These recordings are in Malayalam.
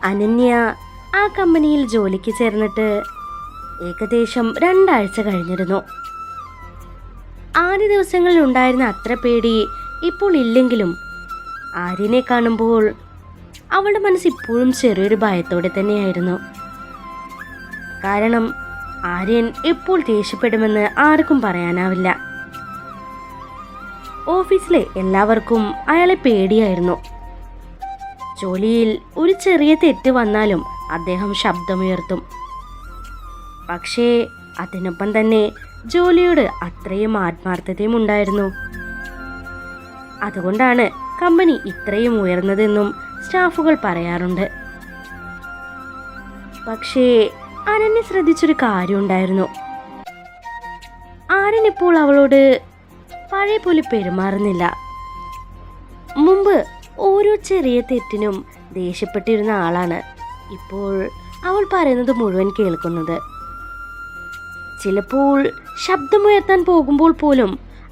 അനന്യ ആ കമ്പനിയിൽ ജോലിക്ക് ചേർന്നിട്ട് ഏകദേശം 2 ആഴ്ച കഴിഞ്ഞിരുന്നു. ആദ്യ ദിവസങ്ങളിൽ ഉണ്ടായിരുന്ന അത്ര പേടി ഇപ്പോൾ ഇല്ലെങ്കിലും ആര്യനെ കാണുമ്പോൾ അവളുടെ മനസ്സ് ഇപ്പോഴും ചെറിയൊരു ഭയത്തോടെ തന്നെയായിരുന്നു. കാരണം ആര്യൻ എപ്പോൾ ദേഷ്യപ്പെടുമെന്ന് ആർക്കും പറയാനാവില്ല. ഓഫീസിലെ എല്ലാവർക്കും അയാളെ പേടിയായിരുന്നു. ജോലിയിൽ ഒരു ചെറിയ തെറ്റ് വന്നാലും അദ്ദേഹം ശബ്ദമുയർത്തും. പക്ഷേ അതിനൊപ്പം തന്നെ ജോലിയോട് അത്രയും ആത്മാർത്ഥതയും ഉണ്ടായിരുന്നു. അതുകൊണ്ടാണ് കമ്പനി ഇത്രയും ഉയർന്നതെന്നും സ്റ്റാഫുകൾ പറയാറുണ്ട്. പക്ഷേ അനന്യ ശ്രദ്ധിച്ചൊരു കാര്യമുണ്ടായിരുന്നു. ആര്യൻ ഇപ്പോൾ അവളോട് പഴയ പോലെ പെരുമാറുന്നില്ല. മുമ്പ് ഓരോ ചെറിയ തെറ്റിനും ദേഷ്യപ്പെട്ടിരുന്ന ആളാണ് ഇപ്പോൾ അവൾ പറയുന്നത് മുഴുവൻ കേൾക്കുന്നത്. ചിലപ്പോൾ ശബ്ദമുയർത്താൻ പോകുമ്പോൾ പോലും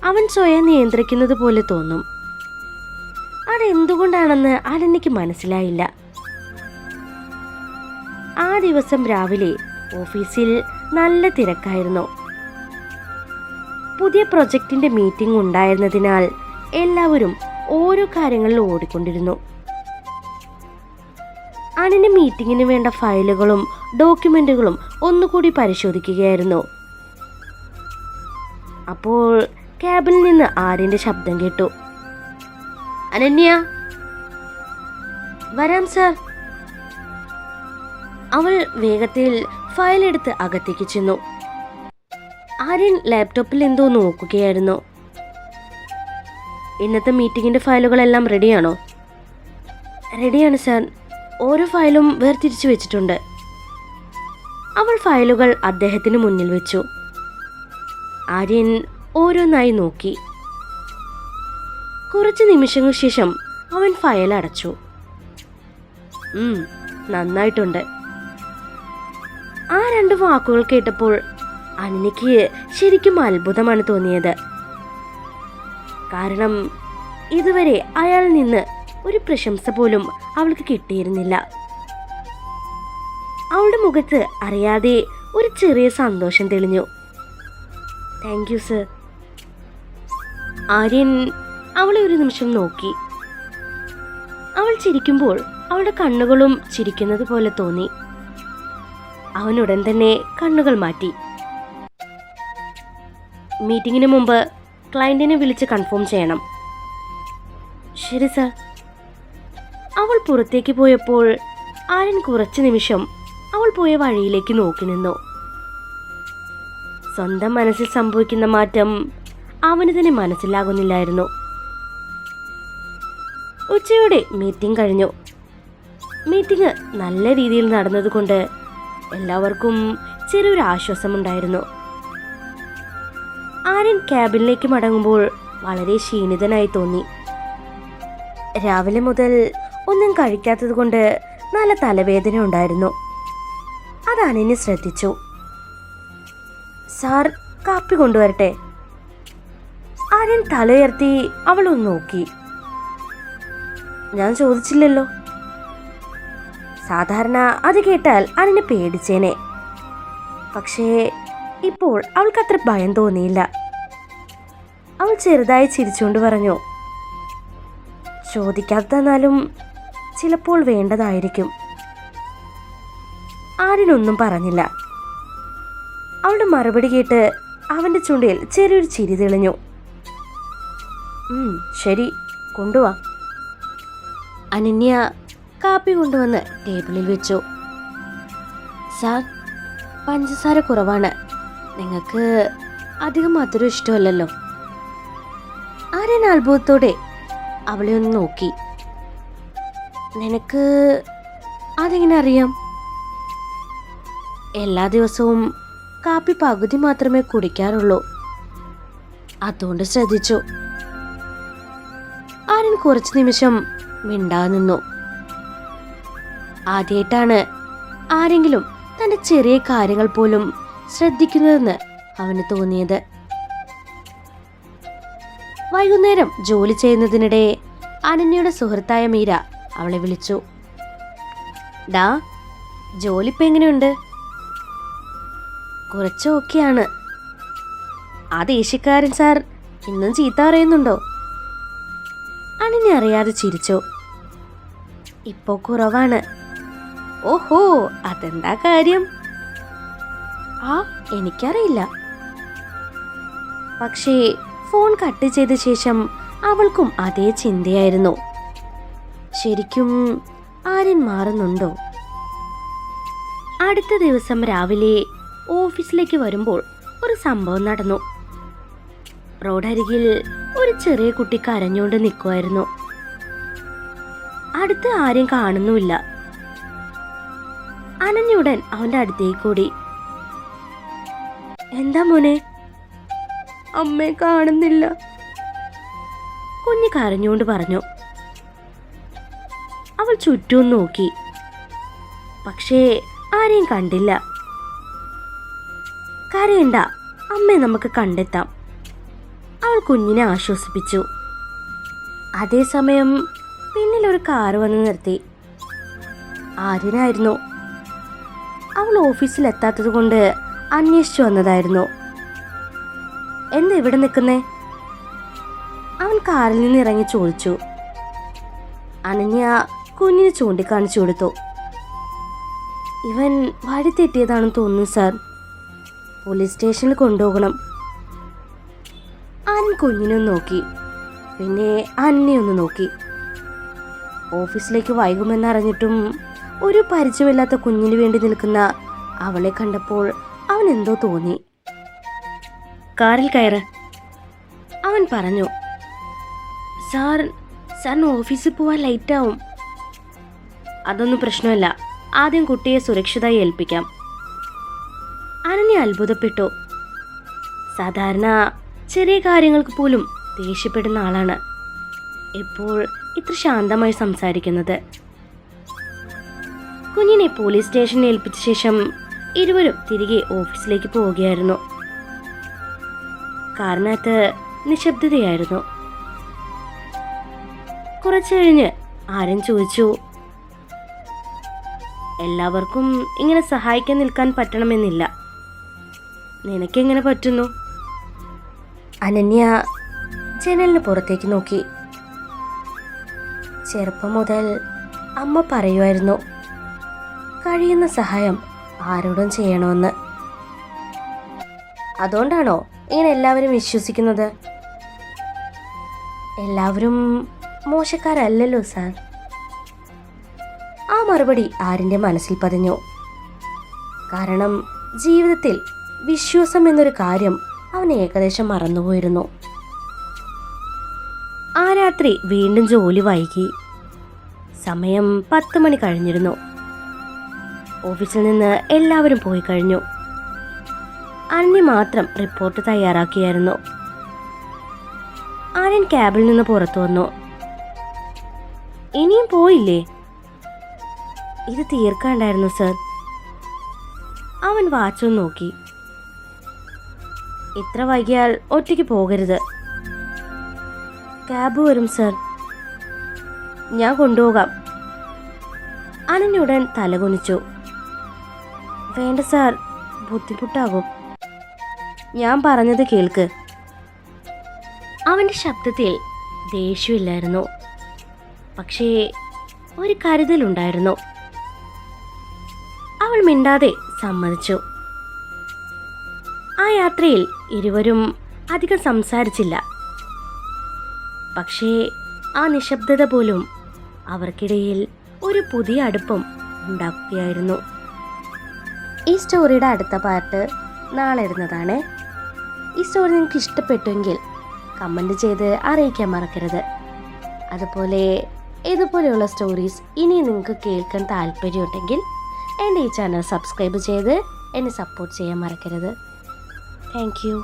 അവൻ സ്വയം നിയന്ത്രിക്കുന്നത് പോലെ തോന്നും. അതെന്തുകൊണ്ടാണെന്ന് അനന്യയ്ക്ക് മനസ്സിലായില്ല. ആ ദിവസം രാവിലെ ഓഫീസിൽ നല്ല തിരക്കായിരുന്നു. പുതിയ പ്രൊജക്ടിന്റെ മീറ്റിംഗ് ഉണ്ടായിരുന്നതിനാൽ എല്ലാവരും ഓരോ കാര്യങ്ങളിൽ ഓടിക്കൊണ്ടിരുന്നു. അനന്യ മീറ്റിങ്ങിന് വേണ്ട ഫയലുകളും ഡോക്യുമെന്റുകളും ഒന്നുകൂടി പരിശോധിക്കുകയായിരുന്നു. അപ്പോൾ ക്യാബിനിൽ നിന്ന് ആര്യന്റെ ശബ്ദം കേട്ടു. അനന്യ. വരാം സാർ. അവൾ വേഗത്തിൽ ഫയൽ എടുത്ത് അകത്തേക്ക് ചെന്നു. ആര്യൻ ലാപ്ടോപ്പിൽ എന്തോ നോക്കുകയായിരുന്നു. ഇന്നത്തെ മീറ്റിംഗിന്റെ ഫയലുകളെല്ലാം റെഡിയാണോ? റെഡിയാണ് സാർ. ഓരോ ഫയലും വേർതിരിച്ചു വെച്ചിട്ടുണ്ട്. അവൾ ഫയലുകൾ അദ്ദേഹത്തിന് മുന്നിൽ വെച്ചു. ആര്യൻ ഓരോന്നായി നോക്കി. കുറച്ച് നിമിഷങ്ങൾക്ക് ശേഷം അവൻ ഫയൽ അടച്ചു. നന്നായിട്ടുണ്ട്. ആ 2 വാക്കുകൾ കേട്ടപ്പോൾ അനന്യയ്ക്ക് ശരിക്കും അത്ഭുതമാണ് തോന്നിയത്. കാരണം ഇതുവരെ അയാളിൽ നിന്ന് ഒരു പ്രശംസ പോലും അവൾക്ക് കിട്ടിയിരുന്നില്ല. അവളുടെ മുഖത്ത് അറിയാതെ ഒരു ചെറിയ സന്തോഷം തെളിഞ്ഞു. Thank you sir. ആര്യൻ അവളെ ഒരു നിമിഷം നോക്കി. അവൾ ചിരിക്കുമ്പോൾ അവളുടെ കണ്ണുകളും ചിരിക്കുന്നത് പോലെ തോന്നി. അവൻ ഉടൻ തന്നെ കണ്ണുകൾ മാറ്റി. മീറ്റിംഗിന് മുമ്പ് ക്ലയന്റിനെ വിളിച്ച് കൺഫേം ചെയ്യണം. ശരി സർ. അവൾ പുറത്തേക്ക് പോയപ്പോൾ ആര്യൻ കുറച്ചു നിമിഷം അവൾ പോയ വഴിയിലേക്ക് നോക്കി നിന്നു. സ്വന്തം മനസ്സിൽ സംഭവിക്കുന്ന മാറ്റം അവന് തന്നെ മനസ്സിലാകുന്നില്ലായിരുന്നു. ഉച്ചയോടെ മീറ്റിംഗ് കഴിഞ്ഞു. മീറ്റിംഗ് നല്ല രീതിയിൽ നടന്നതുകൊണ്ട് എല്ലാവർക്കും ചെറിയൊരു ആശ്വാസമുണ്ടായിരുന്നു. ആര്യൻ ക്യാബിനിലേക്ക് മടങ്ങുമ്പോൾ വളരെ ക്ഷീണിതനായി തോന്നി. രാവിലെ മുതൽ ഒന്നും കഴിക്കാത്തത് കൊണ്ട് നല്ല തലവേദന ഉണ്ടായിരുന്നു. അത് അനന്യ ശ്രദ്ധിച്ചു. സാർ, കാപ്പി കൊണ്ടുവരട്ടെ? ആര്യൻ തലയുയർത്തി അവളൊന്ന് നോക്കി. ഞാൻ ചോദിച്ചില്ലല്ലോ. സാധാരണ അത് കേട്ടാൽ അനന്യ പേടിച്ചേനെ. പക്ഷേ ഇപ്പോൾ അവൾക്കത്ര ഭയം തോന്നിയില്ല. അവൾ ചെറുതായി ചിരിച്ചുകൊണ്ട് പറഞ്ഞു, ചോദിക്കാത്തന്നാലും ചിലപ്പോൾ വേണ്ടതായിരിക്കും. ആര്യനൊന്നും പറഞ്ഞില്ല. അവളുടെ മറുപടി കേട്ട് അവന്റെ ചുണ്ടിൽ ചെറിയൊരു ചിരി തെളിഞ്ഞു. ശരി, കൊണ്ടുവാ. അനന്യ കാപ്പി കൊണ്ടുവന്ന് ടേബിളിൽ വെച്ചു. സാർ, പഞ്ചസാര കുറവാണ്. നിങ്ങൾക്ക് അധികം മധുരം ഇഷ്ടമല്ലല്ലോ. ആര്യൻ അത്ഭുതത്തോടെ അവളെ ഒന്ന് നോക്കി. നിനക്ക് അതെങ്ങനെ അറിയാം? എല്ലാ ദിവസവും കാപ്പി പകുതി മാത്രമേ കുടിക്കാറുള്ളൂ. അതുകൊണ്ട് ശ്രദ്ധിച്ചു. ആര്യൻ കുറച്ചു നിമിഷം മിണ്ടാതെ നിന്നു. ആദ്യമായിട്ടാണ് ആരെങ്കിലും തന്റെ ചെറിയ കാര്യങ്ങൾ പോലും ശ്രദ്ധിക്കുന്നതെന്ന് അവന് തോന്നിയത്. വൈകുന്നേരം ജോലി ചെയ്യുന്നതിനിടെ അനന്യയുടെ സുഹൃത്തായ മീര അവളെ വിളിച്ചു. ഡാ, ജോലി ഇപ്പം എങ്ങനെയുണ്ട്? കുറച്ച് ഓക്കെയാണ്. ആ ദേഷ്യക്കാരൻ സാർ ഇന്നും ചീത്ത പറയുന്നുണ്ടോ? അനന്യ അറിയാതെ ചിരിച്ചു. ഇപ്പോ കുറവാണ്. ഓഹോ, അതെന്താ കാര്യം? എനിക്കറിയില്ല. പക്ഷേ ഫോൺ കട്ട് ചെയ്ത ശേഷം അവൾക്കും അതേ ചിന്തയായിരുന്നു. ശരിക്കും ആര്യൻ മാറുന്നുണ്ടോ? അടുത്ത ദിവസം രാവിലെ ഓഫീസിലേക്ക് വരുമ്പോൾ ഒരു സംഭവം നടന്നു. റോഡരികിൽ ഒരു ചെറിയ കുട്ടി കരഞ്ഞുകൊണ്ട് നിൽക്കുമായിരുന്നു. അടുത്ത് ആരും കാണുന്നുമില്ല. അനന്യുടൻ അവന്റെ അടുത്തേക്ക് കൂടി. എന്താ മോനെ? അമ്മയെ കാണുന്നില്ല, കുഞ്ഞ് കരഞ്ഞുകൊണ്ട് പറഞ്ഞു. അവൾ ചുറ്റും നോക്കി, പക്ഷേ ആരെയും കണ്ടില്ല. കരയണ്ട, അമ്മയെ നമുക്ക് കണ്ടെത്താം, അവൾ കുഞ്ഞിനെ ആശ്വസിപ്പിച്ചു. അതേസമയം പിന്നിലൊരു കാറ് വന്ന് നിർത്തി. ആര്യനായിരുന്നു. അവൾ ഓഫീസിലെത്താത്തത് കൊണ്ട് അന്വേഷിച്ചു വന്നതായിരുന്നു. എന്താ ഇവിടെ നിൽക്കുന്നേ? അവൻ കാറിൽ നിന്ന് ഇറങ്ങി ചോദിച്ചു. അനന്യ കുഞ്ഞിനെ ചൂണ്ടിക്കാണിച്ചു കൊടുത്തു. ഇവൻ വഴി തെറ്റിയതാണെന്ന് തോന്നുന്നു സാർ, പോലീസ് സ്റ്റേഷനിൽ കൊണ്ടുപോകണം. ആര്യൻ കുഞ്ഞിനെ നോക്കി, പിന്നെ അന്നയൊന്ന് നോക്കി. ഓഫീസിലേക്ക് വൈകുമെന്നറിഞ്ഞിട്ടും ഒരു പരിചയമില്ലാത്ത കുഞ്ഞിന് വേണ്ടി നിൽക്കുന്ന അവളെ കണ്ടപ്പോൾ അവൻ എന്തോ തോന്നി. കാറിൽ കയറ്, അവൻ പറഞ്ഞു. സാറിന് ഓഫീസിൽ പോവാൻ ലേറ്റാവും. അതൊന്നും പ്രശ്നമല്ല, ആദ്യം കുട്ടിയെ സുരക്ഷിതമായി ഏൽപ്പിക്കാം. അനന്യ അത്ഭുതപ്പെട്ടു. സാധാരണ ചെറിയ കാര്യങ്ങൾക്ക് പോലും ദേഷ്യപ്പെടുന്ന ആളാണ് ഇപ്പോൾ ഇത്ര ശാന്തമായി സംസാരിക്കുന്നത്. കുഞ്ഞിനെ പോലീസ് സ്റ്റേഷനിൽ ഏൽപ്പിച്ച ശേഷം ഇരുവരും തിരികെ ഓഫീസിലേക്ക് പോവുകയായിരുന്നു. കാറിനകത്ത് നിശബ്ദതയായിരുന്നു. കുറച്ചു കഴിഞ്ഞ് ആര്യൻ ചോദിച്ചു, എല്ലാവർക്കും ഇങ്ങനെ സഹായിക്കാൻ നിൽക്കാൻ പറ്റണമെന്നില്ല, നിനക്കെങ്ങനെ പറ്റുന്നു? അനന്യ ജനലിന് പുറത്തേക്ക് നോക്കി. ചെറുപ്പം മുതൽ അമ്മ പറയുമായിരുന്നു, കഴിയുന്ന സഹായം ആരോടും ചെയ്യണമെന്ന്. അതുകൊണ്ടാണോ ഇങ്ങനെ എല്ലാവരും വിശ്വസിക്കുന്നത്? എല്ലാവരും മോശക്കാരല്ലല്ലോ സാർ. ആ മറുപടി ആര്യൻ്റെ മനസ്സിൽ പതിഞ്ഞു. കാരണം ജീവിതത്തിൽ വിശ്വാസം എന്നൊരു കാര്യം അവൻ ഏകദേശം മറന്നുപോയിരുന്നു. ആ രാത്രി വീണ്ടും ജോലി വൈകി. സമയം 10 മണി കഴിഞ്ഞിരുന്നു. ഓഫീസിൽ നിന്ന് എല്ലാവരും പോയി കഴിഞ്ഞു. അന്യ മാത്രം റിപ്പോർട്ട് തയ്യാറാക്കിയായിരുന്നു. ആര്യൻ ക്യാബിൽ നിന്ന് പുറത്തു വന്നു. ഇനിയും പോയില്ലേ? ഇത് തീർക്കാണ്ടായിരുന്നു സർ. അവൻ വാച്ചും നോക്കി. ഇത്ര വൈകിയാൽ ഒറ്റയ്ക്ക് പോകരുത്. ക്യാബ് വരും സർ, ഞാൻ കൊണ്ടുപോകാം. അനന്യുടൻ തലകുനിച്ചു. വേണ്ട സാർ, ബുദ്ധിമുട്ടാകും. ഞാൻ പറഞ്ഞത് കേൾക്ക്. അവന്റെ ശബ്ദത്തിൽ ദേഷ്യമില്ലായിരുന്നു, പക്ഷേ ഒരു കരുതലുണ്ടായിരുന്നു. അവൾ മിണ്ടാതെ സമ്മതിച്ചു. ആ യാത്രയിൽ ഇരുവരും അധികം സംസാരിച്ചില്ല. പക്ഷേ ആ നിശബ്ദത പോലും അവർക്കിടയിൽ ഒരു പുതിയ അടുപ്പം ഉണ്ടാക്കുകയായിരുന്നു. ഈ സ്റ്റോറിയുടെ അടുത്ത പാർട്ട് നാളെ ഇടുന്നതാണ്. ഈ സ്റ്റോറി നിങ്ങൾക്ക് ഇഷ്ടപ്പെട്ടുവെങ്കിൽ കമൻറ്റ് ചെയ്ത് അറിയിക്കാൻ മറക്കരുത്. അതുപോലെ ഇതുപോലെയുള്ള സ്റ്റോറീസ് ഇനി നിങ്ങൾക്ക് കേൾക്കാൻ താല്പര്യമുണ്ടെങ്കിൽ എൻ്റെ ഈ ചാനൽ സബ്സ്ക്രൈബ് ചെയ്ത് എന്നെ സപ്പോർട്ട് ചെയ്യാൻ മറക്കരുത്. Thank you.